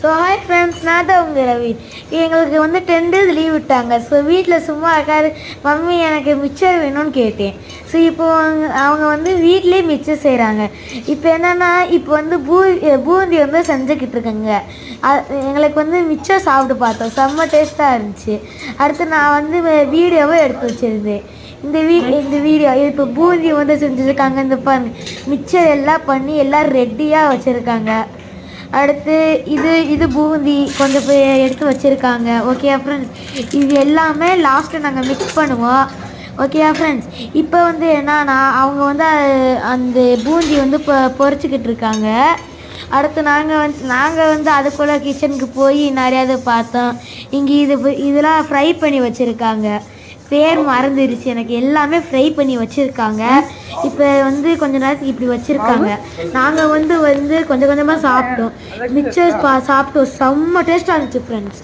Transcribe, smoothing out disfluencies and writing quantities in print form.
So hi friends, நான் தான் உங்கள் ரவி. எங்களுக்கு வந்து 10 days லீவ் விட்டாங்க. ஸோ வீட்டில் சும்மா இருக்காது, மம்மி எனக்கு மிச்சர் வேணும்னு கேட்டேன். ஸோ இப்போ அவங்க வந்து வீட்டிலே மிச்சர் செய்கிறாங்க. இப்போ என்னென்னா, இப்போ வந்து பூந்தி வந்து செஞ்சுக்கிட்டு இருக்காங்க. எங்களுக்கு வந்து மிச்சர் சாப்பிட்டு பார்த்தோம், செம்ம டேஸ்ட்டாக இருந்துச்சு. அடுத்து நான் வந்து வீடியோவை எடுத்து வச்சுருந்தேன். இந்த வீடியோ இப்போ பூந்தி வந்து செஞ்சுருக்காங்க. இந்த பாருங்க, மிச்சர் எல்லாம் பண்ணி எல்லாம் ரெடியாக வச்சுருக்காங்க. அடுத்து இது பூந்தி கொஞ்சம் எடுத்து வச்சுருக்காங்க. ஓகேயா ஃப்ரெண்ட்ஸ், இது எல்லாமே லாஸ்ட்டு நாங்கள் மிக்ஸ் பண்ணுவோம். ஓகேயா ஃப்ரெண்ட்ஸ், இப்போ வந்து என்னன்னா அவங்க வந்து அந்த பூந்தி வந்து பொரிச்சிக்கிட்டு இருக்காங்க. அடுத்து நாங்கள் வந்து அதுக்குள்ளே கிச்சனுக்கு போய் நிறையா பார்த்தோம். இங்கே இதெல்லாம் ஃப்ரை பண்ணி வச்சுருக்காங்க. பேர் மறந்துடுச்சு எனக்கு. எல்லாமே ஃப்ரை பண்ணி வச்சுருக்காங்க. இப்போ வந்து கொஞ்ச நேரத்துக்கு இப்படி வச்சுருக்காங்க. நாங்கள் வந்து கொஞ்சம் கொஞ்சமாக சாப்பிட்டோம். மிக்சர் சாப்பிட்டோம், செம்ம டேஸ்ட்டாக இருந்துச்சு ஃப்ரெண்ட்ஸ்.